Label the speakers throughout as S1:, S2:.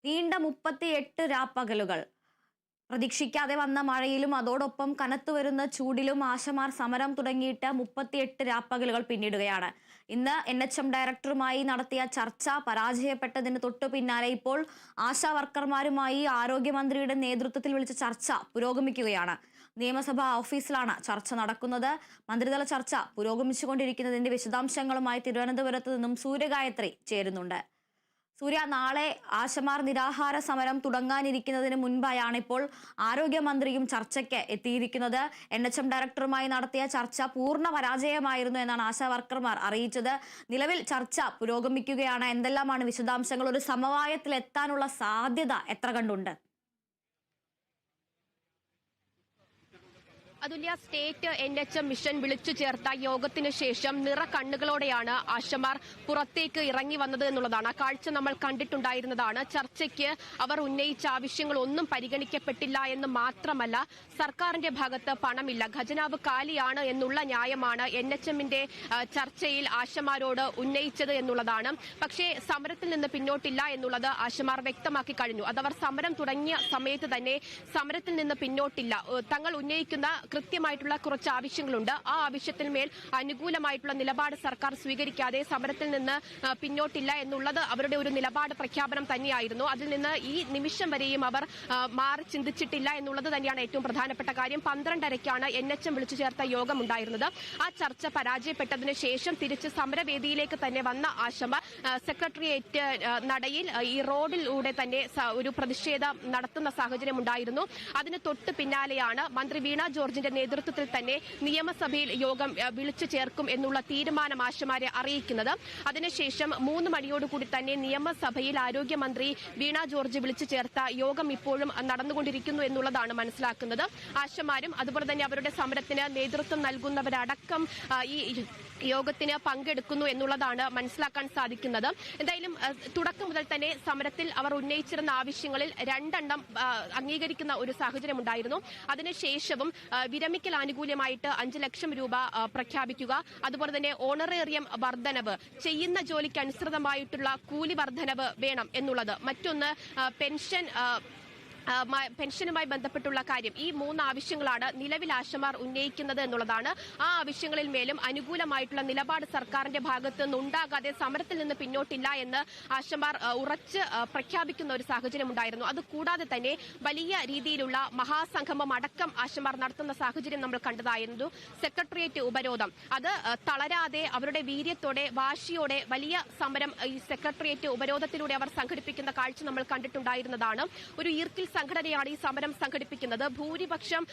S1: നീണ്ട 38 രാപ്പകലുകൾ. പ്രതീക്ഷിക്കാതെ വന്ന മഴയിലും അതോടൊപ്പം കനത്തുവരുന്ന ചൂടിലും ആശമാർ സമരം തുടങ്ങിയിട്ട് 38 രാപ്പകലുകൾ പിന്നിടുകയാണ്. ഇന്ന് NHM ഡയറക്ടറുമായി നടത്തിയ ചർച്ച പരാജയപ്പെട്ടതിന് തൊട്ടു പിന്നാലെ ഇപ്പോൾ ആശാ വർക്കർമാരുമായി ആരോഗ്യമന്ത്രിയുടെ നേതൃത്വത്തിൽ വിളിച്ച ചർച്ച പുരോഗമിക്കുകയാണ്. നിയമസഭാ ഓഫീസിലാണ് ചർച്ച നടക്കുന്നത്. മന്ത്രിതല ചർച്ച പുരോഗമിച്ചുകൊണ്ടിരിക്കുന്നതിന്റെ വിശദാംശങ്ങളുമായി തിരുവനന്തപുരത്ത് നിന്നും സൂര്യഗായത്രി ചേരുന്നുണ്ട്. സൂര്യ, നാളെ ആശമാർ നിരാഹാര സമരം തുടങ്ങാനിരിക്കുന്നതിന് മുൻപായാണ് ഇപ്പോൾ ആരോഗ്യമന്ത്രിയും ചർച്ചയ്ക്ക് എത്തിയിരിക്കുന്നത്. NHM ഡയറക്ടറുമായി നടത്തിയ ചർച്ച പൂർണ്ണ പരാജയമായിരുന്നു എന്നാണ് ആശാ വർക്കർമാർ അറിയിച്ചത്. നിലവിൽ ചർച്ച പുരോഗമിക്കുകയാണ്. എന്തെല്ലാമാണ് വിശദാംശങ്ങൾ? ഒരു സമവായത്തിൽ എത്താനുള്ള സാധ്യത എത്ര കണ്ടുണ്ട്?
S2: അതുല്യ, സ്റ്റേറ്റ് NHM മിഷൻ വിളിച്ചു ചേർത്ത യോഗത്തിന് ശേഷം നിറകണ്ണുകളോടെയാണ് ആശമാർ പുറത്തേക്ക് ഇറങ്ങി വന്നത് എന്നുള്ളതാണ്. ആ കാഴ്ച നമ്മൾ കണ്ടിട്ടുണ്ടായിരുന്നതാണ്. ചർച്ചയ്ക്ക് അവർ ഉന്നയിച്ച ആവശ്യങ്ങൾ ഒന്നും പരിഗണിക്കപ്പെട്ടില്ല എന്ന് മാത്രമല്ല, സർക്കാരിന്റെ ഭാഗത്ത് പണമില്ല, ഖജനാവ് കാലിയാണ് എന്നുള്ള ന്യായമാണ് NHMന്റെ ചർച്ചയിൽ ആശമാരോട് ഉന്നയിച്ചത് എന്നുള്ളതാണ്. പക്ഷേ സമരത്തിൽ നിന്ന് പിന്നോട്ടില്ല എന്നുള്ളത് ആശമാർ വ്യക്തമാക്കി കഴിഞ്ഞു. അതവർ സമരം തുടങ്ങിയ സമയത്ത് തന്നെ സമരത്തിൽ നിന്ന് പിന്നോട്ടില്ല. തങ്ങൾ ഉന്നയിക്കുന്ന കൃത്യമായിട്ടുള്ള കുറച്ച് ആവശ്യങ്ങളുണ്ട്. ആ ആവശ്യത്തിന്മേൽ അനുകൂലമായിട്ടുള്ള നിലപാട് സർക്കാർ സ്വീകരിക്കാതെ സമരത്തിൽ നിന്ന് പിന്നോട്ടില്ല എന്നുള്ളത് അവരുടെ ഒരു നിലപാട് പ്രഖ്യാപനം തന്നെയായിരുന്നു. അതിൽ നിന്ന് ഈ നിമിഷം വരെയും അവർ മാറി ചിന്തിച്ചിട്ടില്ല എന്നുള്ളത് തന്നെയാണ് ഏറ്റവും പ്രധാനപ്പെട്ട കാര്യം. 12:30-ക്കാണ് NHM വിളിച്ചു ചേർത്ത യോഗം ഉണ്ടായിരുന്നത്. ആ ചർച്ച പരാജയപ്പെട്ടതിന് ശേഷം തിരിച്ച് സമരവേദിയിലേക്ക് തന്നെ വന്ന ആശമാർ സെക്രട്ടേറിയറ്റ് നടയിൽ ഈ റോഡിലൂടെ തന്നെ ഒരു പ്രതിഷേധം നടത്തുന്ന സാഹചര്യം ഉണ്ടായിരുന്നു. അതിന് തൊട്ട് പിന്നാലെയാണ് മന്ത്രി വീണ ജോർജിന്റെ നേതൃത്വത്തിൽ തന്നെ നിയമസഭയിൽ യോഗം വിളിച്ചു ചേർക്കും എന്നുള്ള തീരുമാനം ആശമാരെ അറിയിക്കുന്നത്. അതിനുശേഷം 3 മണിയോടുകൂടി തന്നെ നിയമസഭയിൽ ആരോഗ്യമന്ത്രി വീണ ജോർജ് വിളിച്ചു ചേർത്ത യോഗം ഇപ്പോഴും നടന്നുകൊണ്ടിരിക്കുന്നു എന്നുള്ളതാണ് മനസ്സിലാക്കുന്നത്. ആശമാരും അതുപോലെ തന്നെ അവരുടെ സമരത്തിന് നേതൃത്വം നൽകുന്നവരടക്കം ഈ യോഗത്തിന് പങ്കെടുക്കുന്നു എന്നുള്ളതാണ് മനസ്സിലാക്കാൻ സാധിക്കുന്നത്. എന്തായാലും തുടക്കം മുതൽ തന്നെ സമരത്തിൽ അവർ ഉന്നയിച്ചിരുന്ന ആവശ്യങ്ങളിൽ 2 അംഗീകരിക്കുന്ന ഒരു സാഹചര്യം ഉണ്ടായിരുന്നു. അതിനുശേഷവും വിരമിക്കൽ ആനുകൂല്യമായിട്ട് 5 ലക്ഷം രൂപ പ്രഖ്യാപിക്കുക, അതുപോലെ തന്നെ ഓണറേറിയം വർധനവ്, ചെയ്യുന്ന ജോലിക്ക് അനുസൃതമായിട്ടുള്ള കൂലി വർധനവ് വേണം എന്നുള്ളത്, മറ്റൊന്ന് പെൻഷനുമായി ബന്ധപ്പെട്ടുള്ള കാര്യം. ഈ 3 ആവശ്യങ്ങളാണ് നിലവിൽ ആശമാർ ഉന്നയിക്കുന്നത് എന്നുള്ളതാണ്. ആ ആവശ്യങ്ങളിൽ മേലും അനുകൂലമായിട്ടുള്ള നിലപാട് സർക്കാരിന്റെ ഭാഗത്ത് നിന്നുണ്ടാകാതെ സമരത്തിൽ നിന്ന് പിന്നോട്ടില്ല എന്ന് ആശമാർ ഉറച്ച് പ്രഖ്യാപിക്കുന്ന ഒരു സാഹചര്യം ഉണ്ടായിരുന്നു. അതുകൂടാതെ തന്നെ വലിയ രീതിയിലുള്ള മഹാസംഗമം അടക്കം ആശമാർ നടത്തുന്ന സാഹചര്യം നമ്മൾ കണ്ടതായിരുന്നു. സെക്രട്ടേറിയറ്റ് ഉപരോധം, അത് തളരാതെ അവരുടെ വീര്യത്തോടെ വാശിയോടെ വലിയ സമരം ഈ സെക്രട്ടേറിയറ്റ് ഉപരോധത്തിലൂടെ അവർ സംഘടിപ്പിക്കുന്ന കാഴ്ച നമ്മൾ കണ്ടിട്ടുണ്ടായിരുന്നതാണ്. ഒരു ഈർക്കിൽ സംഘടനയാണ് ഈ സമരം സംഘടിപ്പിക്കുന്നത്. ഭൂരിപക്ഷം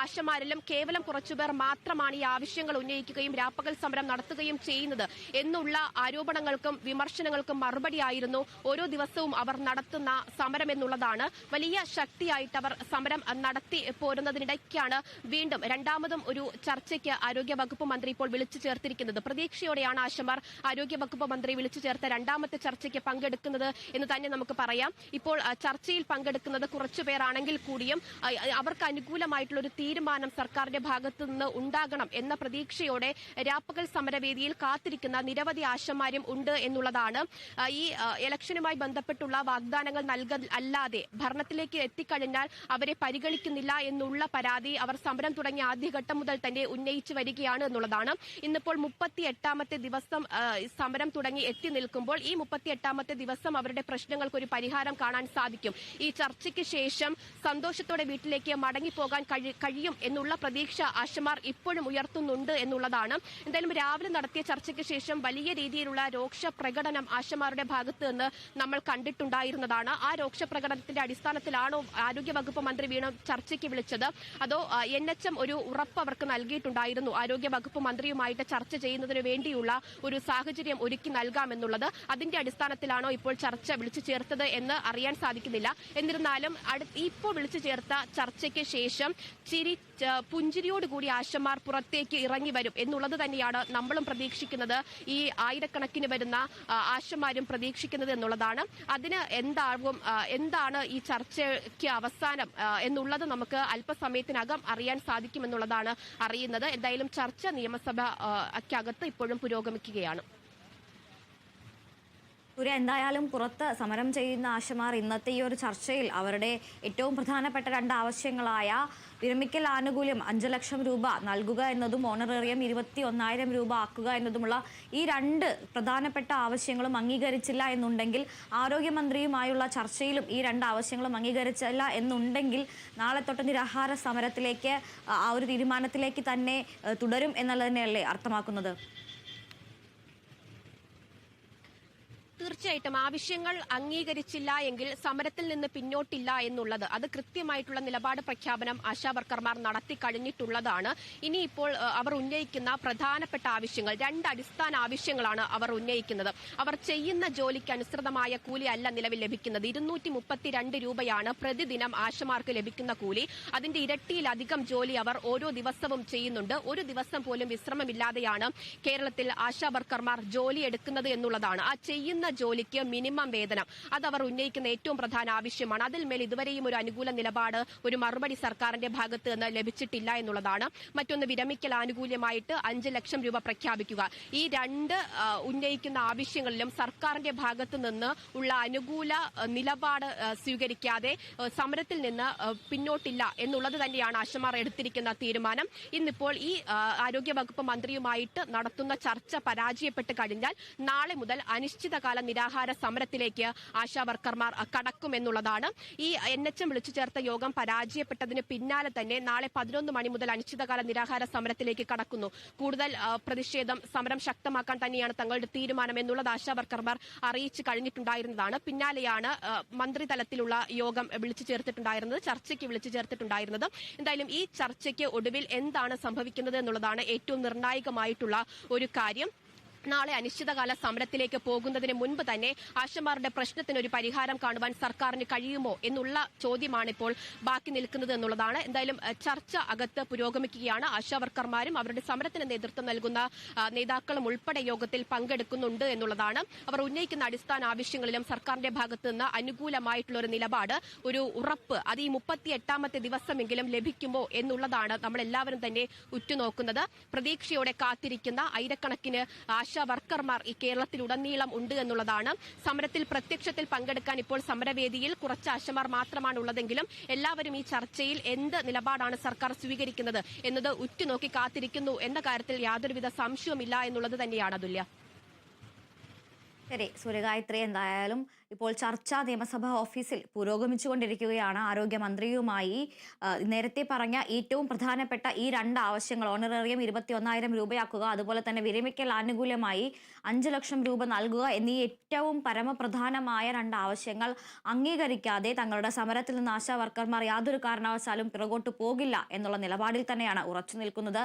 S2: ആശമാരിലും കേവലം കുറച്ചുപേർ മാത്രമാണ് ഈ ആവശ്യങ്ങൾ ഉന്നയിക്കുകയും രാപ്പകൽ സമരം നടത്തുകയും ചെയ്യുന്നത് എന്നുള്ള ആരോപണങ്ങൾക്കും വിമർശനങ്ങൾക്കും മറുപടിയായിരുന്നു ഓരോ ദിവസവും അവർ നടത്തുന്ന സമരം എന്നുള്ളതാണ്. വലിയ ശക്തിയായിട്ട് അവർ സമരം നടത്തി പോരുന്നതിനിടയ്ക്കാണ് വീണ്ടും രണ്ടാമതും ഒരു ചർച്ചയ്ക്ക് ആരോഗ്യവകുപ്പ് മന്ത്രി ഇപ്പോൾ വിളിച്ചു ചേർത്തിരിക്കുന്നത്. പ്രതീക്ഷയോടെയാണ് ആശമാർ ആരോഗ്യവകുപ്പ് മന്ത്രി വിളിച്ചു ചേർത്ത രണ്ടാമത്തെ ചർച്ചയ്ക്ക് പങ്കെടുക്കുന്നത് എന്ന് തന്നെ നമുക്ക് പറയാം. ഇപ്പോൾ ചർച്ചയിൽ പങ്കെടുക്കുന്നത് കുറച്ചുപേരാണെങ്കിൽ കൂടിയും അവർക്ക് അനുകൂലമായിട്ടുള്ള ഒരു തീരുമാനം സർക്കാരിന്റെ ഭാഗത്തു നിന്ന് ഉണ്ടാകണം എന്ന പ്രതീക്ഷയോടെ രാപ്പകൽ സമരവേദിയിൽ കാത്തിരിക്കുന്ന നിരവധി ആശമാരും ഉണ്ട് എന്നുള്ളതാണ്. ഈ ഇലക്ഷനുമായി ബന്ധപ്പെട്ടുള്ള വാഗ്ദാനങ്ങൾ അല്ലാതെ ഭരണത്തിലേക്ക് എത്തിക്കഴിഞ്ഞാൽ അവരെ പരിഗണിക്കുന്നില്ല എന്നുള്ള പരാതി അവർ സമരം തുടങ്ങിയ ആദ്യഘട്ടം മുതൽ തന്നെ ഉന്നയിച്ചു വരികയാണ് എന്നുള്ളതാണ്. ഇന്നിപ്പോൾ 38ാമത്തെ ദിവസം സമരം തുടങ്ങി എത്തി നിൽക്കുമ്പോൾ ഈ 38ാമത്തെ ദിവസം അവരുടെ പ്രശ്നങ്ങൾക്ക് ഒരു പരിഹാരം കാണാൻ സാധിക്കും. ഈ ചർച്ചയ്ക്ക് ശേഷം സന്തോഷത്തോടെ വീട്ടിലേക്ക് മടങ്ങിപ്പോകാൻ കഴിയും എന്നുള്ള പ്രതീക്ഷ ആശമാർ ഇപ്പോഴും ഉയർത്തുന്നുണ്ട് എന്നുള്ളതാണ്. എന്തായാലും രാവിലെ നടത്തിയ ചർച്ചയ്ക്ക് ശേഷം വലിയ രീതിയിലുള്ള രോക്ഷ പ്രകടനം ആശമാരുടെ ഭാഗത്ത് നിന്ന് നമ്മൾ കണ്ടിട്ടുണ്ടായിരുന്നതാണ്. ആ രോക്ഷ പ്രകടനത്തിന്റെ അടിസ്ഥാനത്തിലാണോ ആരോഗ്യവകുപ്പ് മന്ത്രി വീണ ചർച്ചയ്ക്ക് വിളിച്ചത്, അതോ NHM ഒരു ഉറപ്പ് അവർക്ക് നൽകിയിട്ടുണ്ടായിരുന്നു ആരോഗ്യവകുപ്പ് മന്ത്രിയുമായിട്ട് ചർച്ച ചെയ്യുന്നതിന് വേണ്ടിയുള്ള ഒരു സാഹചര്യം ഒരുക്കി നൽകാമെന്നുള്ളത്? അതിന്റെ അടിസ്ഥാനത്തിലാണോ ഇപ്പോൾ ചർച്ച വിളിച്ചു ചേർത്തത് എന്ന് അറിയാൻ സാധിക്കുന്നില്ല. എന്നിരുന്നാലും ഇപ്പോൾ വിളിച്ചു ചേർത്ത ചർച്ചയ്ക്ക് ശേഷം പുഞ്ചിരിയോടുകൂടി ആശമാർ പുറത്തേക്ക് ഇറങ്ങി വരും എന്നുള്ളത് തന്നെയാണ് നമ്മളും പ്രതീക്ഷിക്കുന്നത്. ഈ ആയിരക്കണക്കിന് വരുന്ന ആശമാരും പ്രതീക്ഷിക്കുന്നത് എന്നുള്ളതാണ്. അതിന് എന്താണ് ഈ ചർച്ചയ്ക്ക് അവസാനം എന്നുള്ളത് നമുക്ക് അല്പസമയത്തിനകം അറിയാൻ സാധിക്കുമെന്നുള്ളതാണ് അറിയുന്നത്. എന്തായാലും ചർച്ച നിയമസഭയ്ക്കകത്ത് ഇപ്പോഴും പുരോഗമിക്കുകയാണ്.
S1: സൂര്യ, എന്തായാലും പുറത്ത് സമരം ചെയ്യുന്ന ആശമാർ ഇന്നത്തെ ഈ ഒരു ചർച്ചയിൽ അവരുടെ ഏറ്റവും പ്രധാനപ്പെട്ട രണ്ട് ആവശ്യങ്ങളായ വിരമിക്കൽ ആനുകൂല്യം 5 ലക്ഷം രൂപ നൽകുക എന്നതും ഓണറേറിയം 21,000 രൂപ ആക്കുക എന്നതുമുള്ള ഈ രണ്ട് പ്രധാനപ്പെട്ട ആവശ്യങ്ങളും അംഗീകരിച്ചില്ല എന്നുണ്ടെങ്കിൽ, ആരോഗ്യമന്ത്രിയുമായുള്ള ചർച്ചയിലും ഈ രണ്ട് ആവശ്യങ്ങളും അംഗീകരിച്ചില്ല എന്നുണ്ടെങ്കിൽ നാളെ തൊട്ട് നിരാഹാര സമരത്തിലേക്ക്, ആ ഒരു തീരുമാനത്തിലേക്ക് തന്നെ തുടരും എന്നുള്ളത് തന്നെയല്ലേ അർത്ഥമാക്കുന്നത്?
S2: തീർച്ചയായിട്ടും ആവശ്യങ്ങൾ അംഗീകരിച്ചില്ല എങ്കിൽ സമരത്തിൽ നിന്ന് പിന്നോട്ടില്ല എന്നുള്ളത്, അത് കൃത്യമായിട്ടുള്ള നിലപാട് പ്രഖ്യാപനം ആശാവർക്കർമാർ നടത്തി കഴിഞ്ഞിട്ടുള്ളതാണ്. ഇനിയിപ്പോൾ അവർ ഉന്നയിക്കുന്ന പ്രധാനപ്പെട്ട ആവശ്യങ്ങൾ, രണ്ട് അടിസ്ഥാന ആവശ്യങ്ങളാണ് അവർ ഉന്നയിക്കുന്നത്. അവർ ചെയ്യുന്ന ജോലിക്ക് അനുസൃതമായ കൂലി അല്ല നിലവിൽ ലഭിക്കുന്നത്. 232 രൂപയാണ് പ്രതിദിനം ആശമാർക്ക് ലഭിക്കുന്ന കൂലി. അതിന്റെ ഇരട്ടിയിലധികം ജോലി അവർ ഓരോ ദിവസവും ചെയ്യുന്നുണ്ട്. ഒരു ദിവസം പോലും വിശ്രമമില്ലാതെയാണ് കേരളത്തിൽ ആശാവർക്കർമാർ ജോലി എടുക്കുന്നത് എന്നുള്ളതാണ്. ആ ചെയ്യുന്ന ജോലിക്ക് മിനിമം വേതനം, അതവർ ഉന്നയിക്കുന്ന ഏറ്റവും പ്രധാന ആവശ്യമാണ്. അതിന്മേൽ ഇതുവരെയും ഒരു അനുകൂല നിലപാട്, ഒരു മറുപടി സർക്കാരിന്റെ ഭാഗത്ത് നിന്ന് ലഭിച്ചിട്ടില്ല എന്നുള്ളതാണ്. മറ്റൊന്ന്, വിരമിക്കൽ ആനുകൂല്യമായിട്ട് 5 ലക്ഷം രൂപ പ്രഖ്യാപിക്കുക. ഈ രണ്ട് ഉന്നയിക്കുന്ന ആവശ്യങ്ങളിലും സർക്കാരിന്റെ ഭാഗത്ത് നിന്ന് ഉള്ള അനുകൂല നിലപാട് സ്വീകരിക്കാതെ സമരത്തിൽ നിന്ന് പിന്നോട്ടില്ല എന്നുള്ളത് തന്നെയാണ് ആശമാർ എടുത്തിരിക്കുന്ന തീരുമാനം. ഇന്നിപ്പോൾ ഈ ആരോഗ്യവകുപ്പ് മന്ത്രിയുമായിട്ട് നടത്തുന്ന ചർച്ച പരാജയപ്പെട്ട് കഴിഞ്ഞാൽ നാളെ മുതൽ അനിശ്ചിതകാല നിരാഹാര സമരത്തിലേക്ക് ആശാവർക്കർമാർ കടക്കുമെന്നുള്ളതാണ്. ഈ NHM വിളിച്ചു ചേർത്ത യോഗം പരാജയപ്പെട്ടതിന് പിന്നാലെ തന്നെ നാളെ 11 മണി മുതൽ അനിശ്ചിതകാല നിരാഹാര സമരത്തിലേക്ക് കടക്കുന്നു. കൂടുതൽ പ്രതിഷേധം, സമരം ശക്തമാക്കാൻ തന്നെയാണ് തങ്ങളുടെ തീരുമാനം എന്നുള്ളത് ആശാവർക്കർമാർ അറിയിച്ചു കഴിഞ്ഞിട്ടുണ്ടായിരുന്നതാണ്. പിന്നാലെയാണ് മന്ത്രിതലത്തിലുള്ള യോഗം വിളിച്ചു ചേർത്തിട്ടുണ്ടായിരുന്നത്, ചർച്ചയ്ക്ക് വിളിച്ചു ചേർത്തിട്ടുണ്ടായിരുന്നത്. എന്തായാലും ഈ ചർച്ചയ്ക്ക് ഒടുവിൽ എന്താണ് സംഭവിക്കുന്നത് എന്നുള്ളതാണ് ഏറ്റവും നിർണായകമായിട്ടുള്ള ഒരു കാര്യം. നാളെ അനിശ്ചിതകാല സമരത്തിലേക്ക് പോകുന്നതിന് മുൻപ് തന്നെ ആശമാരുടെ പ്രശ്നത്തിന് ഒരു പരിഹാരം കാണുവാൻ സർക്കാരിന് കഴിയുമോ എന്നുള്ള ചോദ്യമാണ് ഇപ്പോൾ ബാക്കി നിൽക്കുന്നത് എന്നുള്ളതാണ്. എന്തായാലും ചർച്ച അകത്ത് പുരോഗമിക്കുകയാണ്. ആശാവർക്കർമാരും അവരുടെ സമരത്തിന് നേതൃത്വം നൽകുന്ന നേതാക്കളും ഉൾപ്പെടെ യോഗത്തിൽ പങ്കെടുക്കുന്നുണ്ട് എന്നുള്ളതാണ്. അവർ ഉന്നയിക്കുന്ന അടിസ്ഥാന ആവശ്യങ്ങളിലും സർക്കാരിന്റെ ഭാഗത്ത് നിന്ന് അനുകൂലമായിട്ടുള്ള ഒരു നിലപാട്, ഒരു ഉറപ്പ്, അത് ഈ 38ാമത്തെ ദിവസമെങ്കിലും ലഭിക്കുമോ എന്നുള്ളതാണ് നമ്മളെല്ലാവരും തന്നെ ഉറ്റുനോക്കുന്നത്. പ്രതീക്ഷയോടെ കാത്തിരിക്കുന്ന ആയിരക്കണക്കിന് വർക്കർമാർ ഈ കേരളത്തിലുടനീളം ഉണ്ട് എന്നുള്ളതാണ്. സമരത്തിൽ പ്രത്യക്ഷത്തിൽ പങ്കെടുക്കാൻ ഇപ്പോൾ സമരവേദിയിൽ കുറച്ച് ആശമാർ മാത്രമാണ് ഉള്ളതെങ്കിലും എല്ലാവരും ഈ ചർച്ചയിൽ എന്ത് നിലപാടാണ് സർക്കാർ സ്വീകരിക്കുന്നത് എന്നത് ഉറ്റുനോക്കി കാത്തിരിക്കുന്നു എന്ന കാര്യത്തിൽ യാതൊരുവിധ സംശയവുമില്ല എന്നുള്ളത് തന്നെയാണ് അതുല്യ.
S1: ശരി സൂര്യഗായത്രി, എന്തായാലും ഇപ്പോൾ ചർച്ച നിയമസഭാ ഓഫീസിൽ പുരോഗമിച്ചുകൊണ്ടിരിക്കുകയാണ്. ആരോഗ്യമന്ത്രിയുമായി നേരത്തെ പറഞ്ഞ ഏറ്റവും പ്രധാനപ്പെട്ട ഈ രണ്ട് ആവശ്യങ്ങൾ, ഓണറേറിയം 21,000 രൂപയാക്കുക, അതുപോലെ തന്നെ വിരമിക്കൽ ആനുകൂല്യമായി 5 ലക്ഷം രൂപ നൽകുക എന്നീ ഏറ്റവും പരമപ്രധാനമായ രണ്ട് ആവശ്യങ്ങൾ അംഗീകരിക്കാതെ തങ്ങളുടെ സമരത്തിൽ നിന്ന് ആശാ വർക്കർമാർ യാതൊരു കാരണവശാലും പിറകോട്ട് പോകില്ല എന്നുള്ള നിലപാടിൽ തന്നെയാണ് ഉറച്ചു നിൽക്കുന്നത്.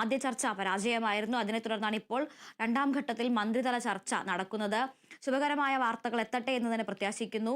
S1: ആദ്യ ചർച്ച പരാജയമായിരുന്നു. അതിനെ തുടർന്നാണ് ഇപ്പോൾ രണ്ടാം ഘട്ടത്തിൽ മന്ത്രിതല ചർച്ച നടക്കുന്നത്. ശുഭകരമായ വാർത്തകൾ എത്തട്ടെ എന്ന് തന്നെ പ്രത്യാശിക്കുന്നു.